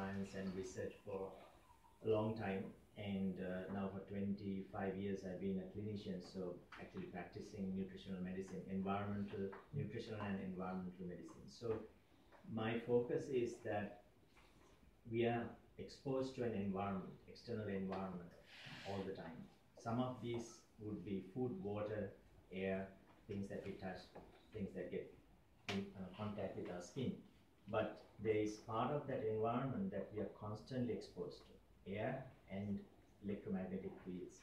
science and research for a long time, and now for 25 years I've been a clinician, so actually practicing nutritional medicine, nutritional and environmental medicine. So my focus is that we are exposed to an environment, external environment, all the time. Some of these would be food, water, air, things that we touch, things that get in contact with our skin. But there is part of that environment that we are constantly exposed to, air and electromagnetic fields.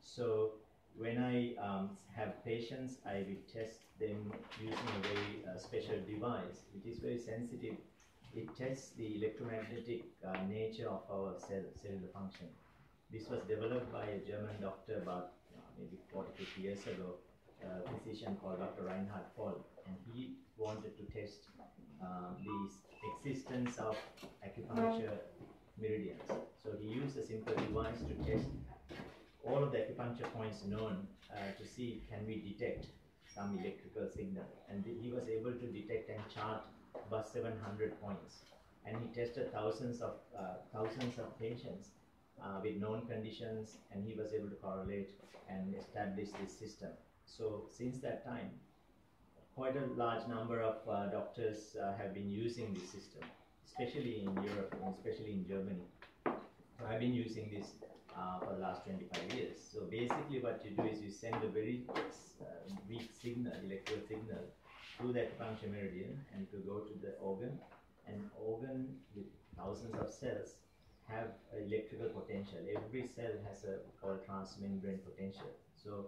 So when I have patients, I will test them using a very special device. It is very sensitive. It tests the electromagnetic nature of our cellular function. This was developed by a German doctor about maybe 40, 50 years ago, a physician called Dr. Ranga, and he wanted to test the existence of acupuncture meridians. So he used a simple device to test all of the acupuncture points known to see can we detect some electrical signal. And he was able to detect and chart about 700 points. And he tested thousands of patients with known conditions, and he was able to correlate and establish this system. So since that time, quite a large number of doctors have been using this system, especially in Europe, and especially in Germany. So I've been using this for the last 25 years. So basically what you do is you send a very weak signal, electrical signal, through the acupuncture meridian, and it will go to the organ, and organ with thousands of cells have electrical potential. Every cell has a called transmembrane potential. So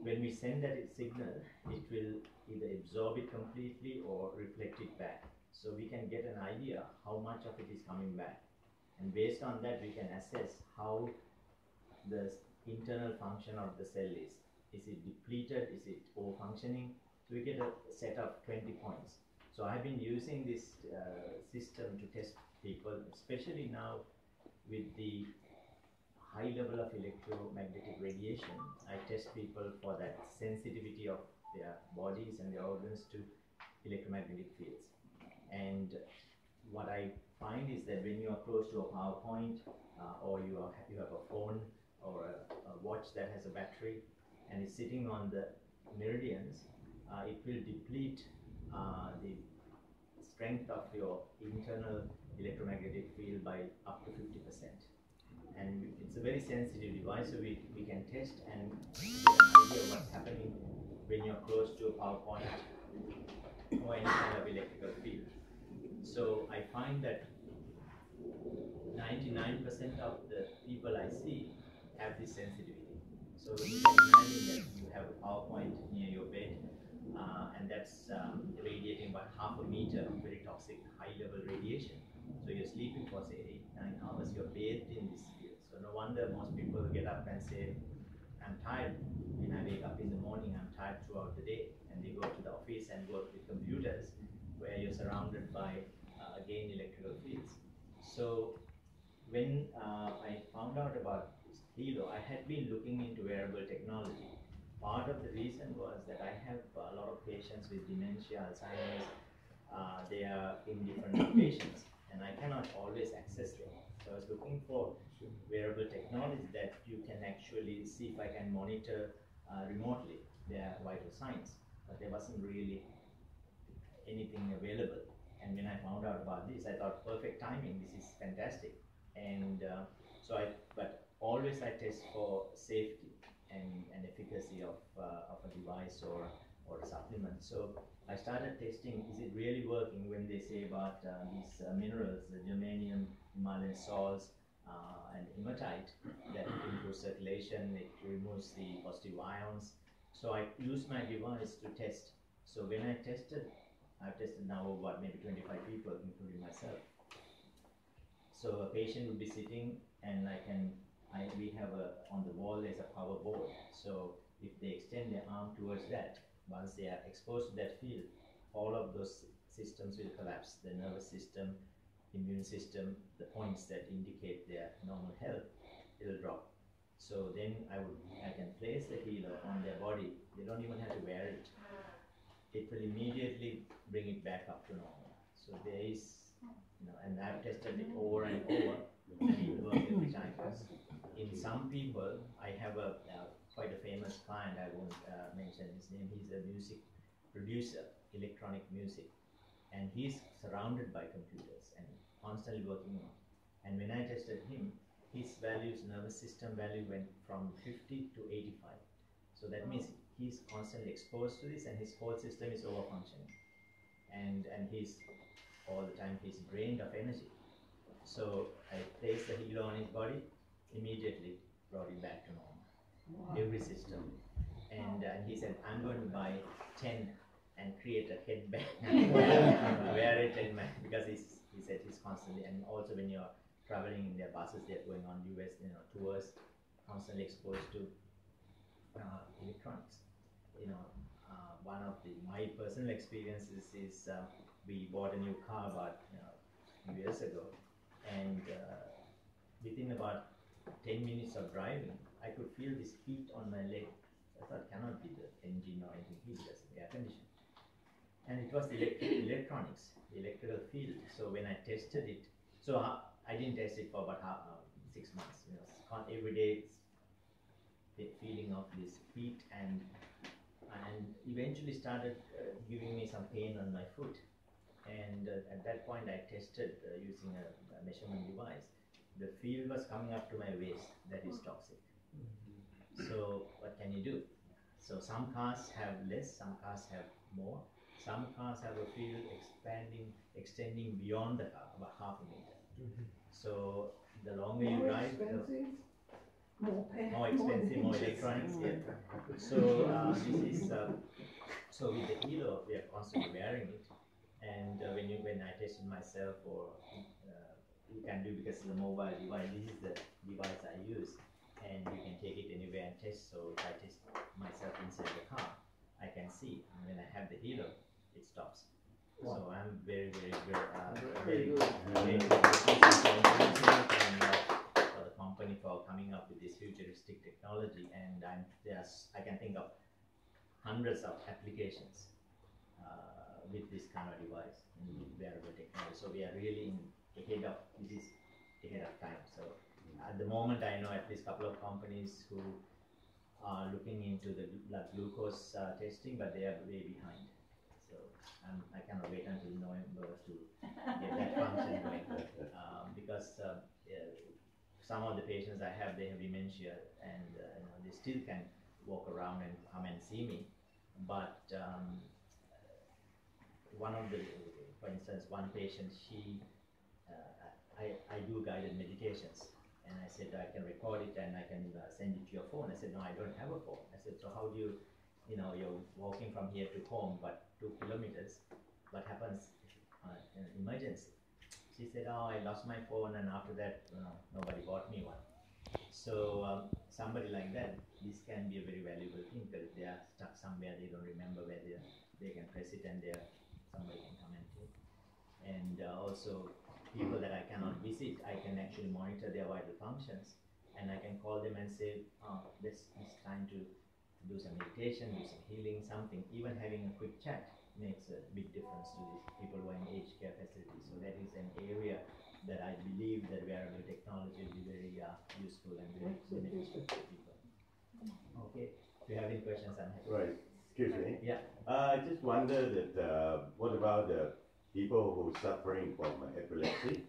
when we send that signal, it will either absorb it completely or reflect it back. So we can get an idea how much of it is coming back. And based on that, we can assess how the internal function of the cell is. Is it depleted? Is it over-functioning? So we get a set of 20 points. So I've been using this system to test people, especially now with the high level of electromagnetic radiation. I test people for that sensitivity of their bodies and their organs to electromagnetic fields. And what I find is that when you are close to a power point, or you have a phone or a watch that has a battery and is sitting on the meridians, it will deplete the strength of your internal electromagnetic field by up to 50%. And it's a very sensitive device, so we can test and get an idea of what's happening when you're close to a power point or any kind of electrical field. So I find that 99% of the people I see have this sensitivity. So you can imagine that you have a power point near your bed, and that's radiating about 0.5 meter of very toxic high-level radiation. So you're sleeping for say 8-9 hours, you're bathed in this field. So no wonder most people get up and say, I'm tired. When I wake up in the morning, I'm tired throughout the day. And they go to the office and work with computers where you're surrounded by, again, electrical fields. So when I found out about Helo, I had been looking into wearable technology. Part of the reason was that I have a lot of patients with dementia, Alzheimer's. They are in different locations, and I cannot always access them. So I was looking for wearable technology that you can actually see if I can monitor remotely their vital signs. But there wasn't really anything available. And when I found out about this, I thought, perfect timing, this is fantastic. And but always I test for safety and efficacy of a device or a supplement. So I started testing, is it really working when they say about these minerals, the germanium, Himalayan salts, and hematite, that it improves circulation, it removes the positive ions. So I used my device to test. So when I tested, I've tested now about maybe 25 people, including myself. So a patient would be sitting, and we have on the wall there's a power board. So if they extend their arm towards that, once they are exposed to that field, all of those systems will collapse. The nervous system, immune system, the points that indicate their normal health, it'll drop. So then I can place the Helo on their body. They don't even have to wear it. It will immediately bring it back up to normal. So there is And I've tested it over and over, and it works every time. In some people, I have a quite a famous client. I won't mention his name. He's a music producer, electronic music, and he's surrounded by computers and constantly working on. And when I tested him, his values, nervous system value went from 50 to 85. So that means he's constantly exposed to this, and his whole system is over functioning, and he's all the time he's drained of energy. So I placed the Helo on his body, immediately brought it back to normal. Wow. Every system. And he said, I'm going to buy 10 and create a headband and wear it in my, because he said he's constantly, and also when you're traveling in their buses, they're going on US tours, constantly exposed to electronics. One of my personal experiences is we bought a new car about a few years ago, and within about 10 minutes of driving, I could feel this heat on my leg. I thought, cannot be the engine or anything heat, just the air conditioning. And it was the electronics, the electrical field. So when I tested it, so I didn't test it for about 6 months. Every day it's the feeling of this heat, and eventually started giving me some pain on my foot. And at that point, I tested using a measurement device. The field was coming up to my waist. That is toxic. So what can you do? So some cars have less, some cars have more. Some cars have a field extending beyond the car, about half a meter. So the longer you drive, more expensive, more electronics. Yeah. So this is so with the Helo, we are constantly wearing it. And when I tested myself, or you can do, because it's a mobile device. This is the device I use, and you can take it anywhere and test. So if I test myself inside the car, I can see. And when I have the Helo, it stops. Wow. So I'm very good. And for the company for coming up with this futuristic technology, and I can think of hundreds of applications with this kind of device in wearable technology. So we are really ahead of time. So at the moment, I know at least a couple of companies who are looking into the blood glucose testing, but they are way behind. So I cannot wait until November to get that function going, because some of the patients I have, they have dementia, and they still can walk around and come and see me, but for instance, one patient, I do guided meditations, and I said I can record it and I can send it to your phone. I said, no, I don't have a phone. I said, so how do you're walking from here to home, but 2 kilometers, what happens in an emergency? She said, oh, I lost my phone, and after that, nobody bought me one. So somebody like that, this can be a very valuable thing, because if they are stuck somewhere, they don't remember where they can press it, and somebody can come and take. And also, people that I cannot visit, I can actually monitor their vital functions, and I can call them and say, this is time to do some meditation, do some healing, something. Even having a quick chat makes a big difference to the people who are in aged care facilities. So that is an area that I believe that wearable technology will be very useful and very beneficial to people. Okay, if you have any questions, I'm happy. Right, excuse me. Yeah. I just wonder that what about the people who are suffering from epilepsy?